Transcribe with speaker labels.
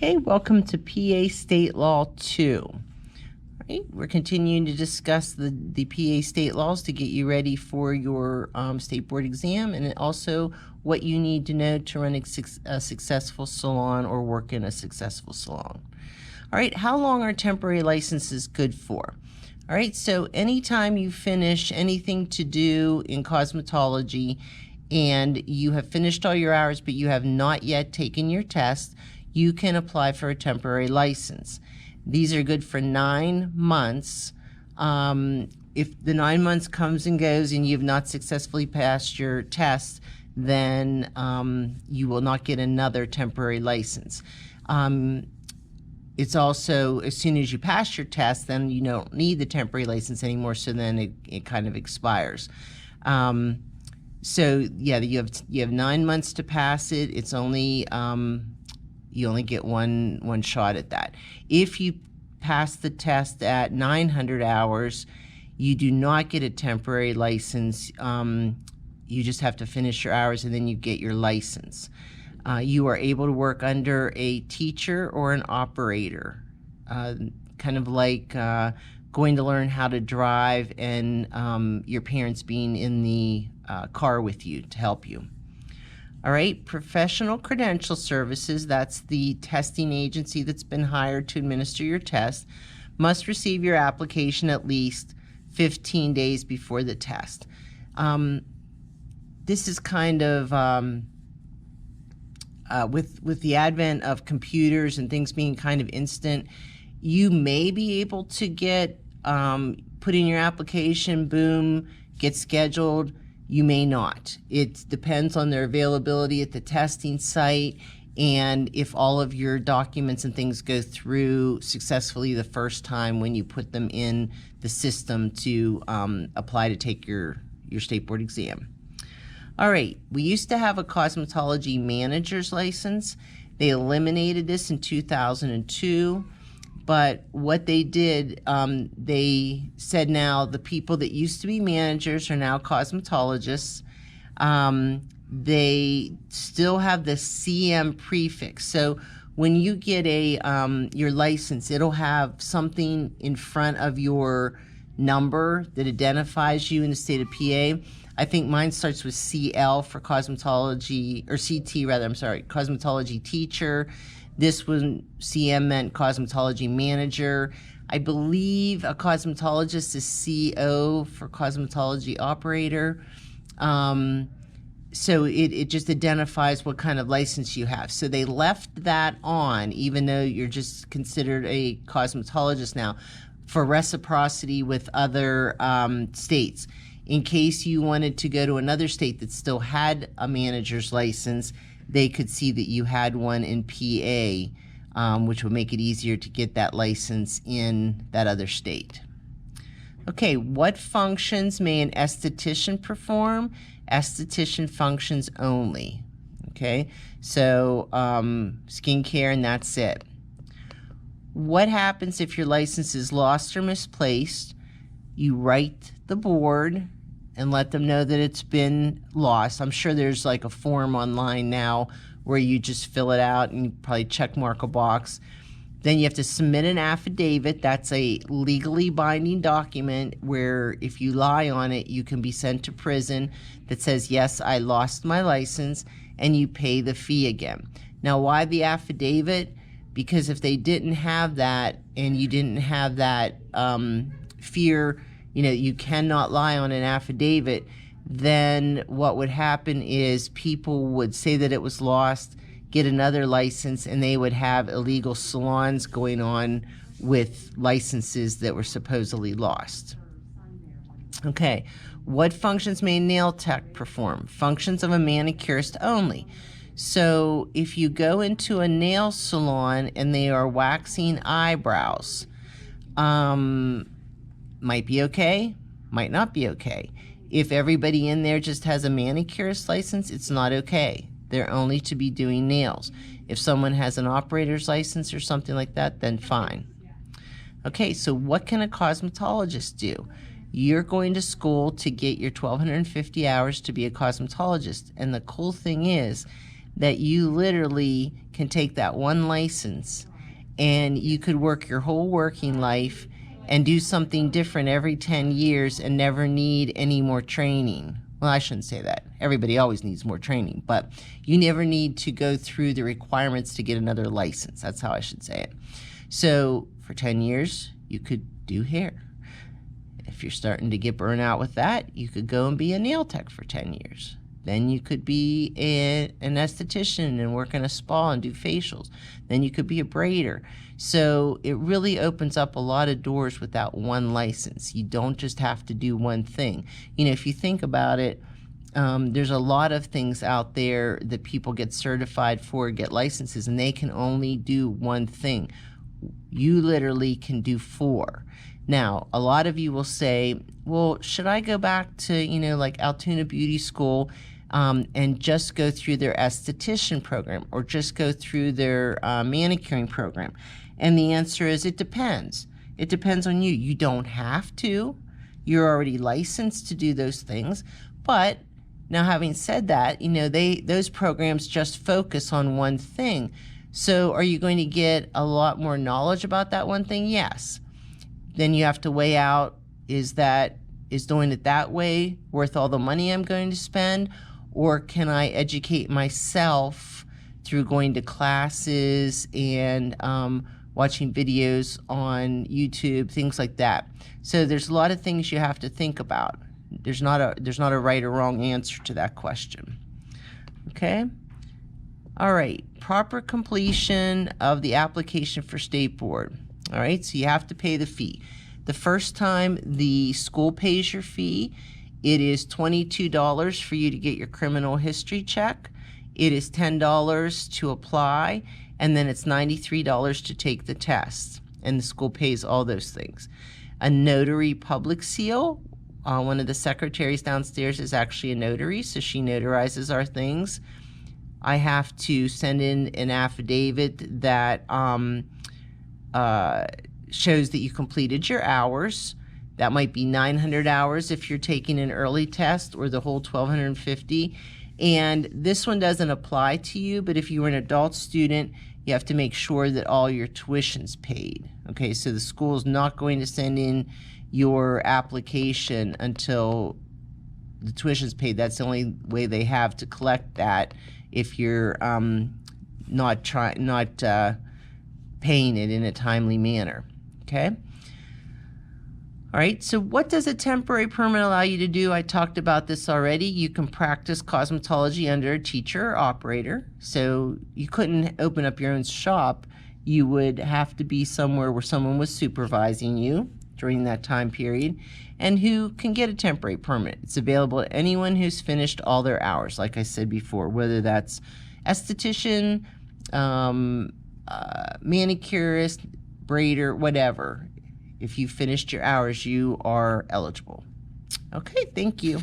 Speaker 1: Okay, welcome to PA State Law 2. All right, we're continuing to discuss the PA state laws to get you ready for your state board exam, and also what you need to know to run a successful salon or work in a successful salon. All right, how long are temporary licenses good for? All right, so anytime you finish anything to do in cosmetology and you have finished all your hours but you have not yet taken your test, you can apply for a temporary license. These are good for 9 months. If the 9 months comes and goes and you've not successfully passed your test, then you will not get another temporary license. It's also, as soon as you pass your test, then you don't need the temporary license anymore, so then it kind of expires. So yeah, you have 9 months to pass it. It's only you only get one shot at that. If you pass the test at 900 hours, you do not get a temporary license. You just have to finish your hours and then you get your license. You are able to work under a teacher or an operator, kind of like going to learn how to drive and your parents being in the car with you to help you. All right, Professional Credential Services, that's the testing agency that's been hired to administer your test, must receive your application at least 15 days before the test. This is kind of, with the advent of computers and things being kind of instant, you may be able to get, put in your application, boom, get scheduled. You may not. It depends on their availability at the testing site and if all of your documents and things go through successfully the first time when you put them in the system to apply to take your state board exam. All right, we used to have a cosmetology manager's license. They eliminated this in 2002. But what they did, they said now the people that used to be managers are now cosmetologists. They still have the CM prefix. So when you get your license, it'll have something in front of your number that identifies you in the state of PA. I think mine starts with CL for cosmetology, or CT rather, I'm sorry, cosmetology teacher. This one, CM meant cosmetology manager. I believe a cosmetologist is CO for cosmetology operator. So it just identifies what kind of license you have. So they left that on, even though you're just considered a cosmetologist now, for reciprocity with other states. In case you wanted to go to another state that still had a manager's license, they could see that you had one in PA, which would make it easier to get that license in that other state. Okay, what functions may an esthetician perform? Esthetician functions only. Okay, so skincare and that's it. What happens if your license is lost or misplaced? You write the board and let them know that it's been lost. I'm sure there's like a form online now where you just fill it out and you probably check mark a box. Then you have to submit an affidavit. That's a legally binding document where if you lie on it, you can be sent to prison that says, yes, I lost my license, and you pay the fee again. Now, why the affidavit? Because if they didn't have that and you didn't have that fear, you cannot lie on an affidavit, then what would happen is people would say that it was lost, get another license, and they would have illegal salons going on with licenses that were supposedly lost. Okay, what functions may a nail tech perform? Functions of a manicurist only. So if you go into a nail salon and they are waxing eyebrows, might be okay, might not be okay. If everybody in there just has a manicurist license, it's not okay. They're only to be doing nails. If someone has an operator's license or something like that, then fine. Okay, so what can a cosmetologist do? You're going to school to get your 1,250 hours to be a cosmetologist. And the cool thing is that you literally can take that one license and you could work your whole working life and do something different every 10 years and never need any more training. Well, I shouldn't say that. Everybody always needs more training, but you never need to go through the requirements to get another license. That's how I should say it. So for 10 years, you could do hair. If you're starting to get burnt out with that, you could go and be a nail tech for 10 years. Then you could be an esthetician and work in a spa and do facials. Then you could be a braider. So it really opens up a lot of doors with that one license. You don't just have to do one thing. You know, if you think about it, there's a lot of things out there that people get certified for, get licenses, and they can only do one thing. You literally can do 4. Now, a lot of you will say, well, should I go back to, you know, like Altoona Beauty School and just go through their esthetician program or just go through their manicuring program? And the answer is it depends. It depends on you. You don't have to. You're already licensed to do those things. But now, having said that, you know, those programs just focus on one thing. So are you going to get a lot more knowledge about that one thing? Yes. Then you have to weigh out, is doing it that way worth all the money I'm going to spend? Or can I educate myself through going to classes and watching videos on YouTube, things like that? So there's a lot of things you have to think about. There's not a right or wrong answer to that question. Okay? All right, proper completion of the application for State Board. All right, so you have to pay the fee. The first time the school pays your fee, it is $22 for you to get your criminal history check. It is $10 to apply, and then it's $93 to take the test. And the school pays all those things. A notary public seal. One of the secretaries downstairs is actually a notary, so she notarizes our things. I have to send in an affidavit that shows that you completed your hours. That might be 900 hours if you're taking an early test, or the whole 1,250. And this one doesn't apply to you, but if you were an adult student, you have to make sure that all your tuition's paid. Okay, so the school's not going to send in your application until the tuition's paid. That's the only way they have to collect that if you're not paying it in a timely manner. Okay? All right, so what does a temporary permit allow you to do? I talked about this already. You can practice cosmetology under a teacher or operator. So you couldn't open up your own shop. You would have to be somewhere where someone was supervising you during that time period, and who can get a temporary permit. It's available to anyone who's finished all their hours, like I said before, whether that's esthetician, manicurist, braider, whatever. If you finished your hours, you are eligible. Okay, thank you.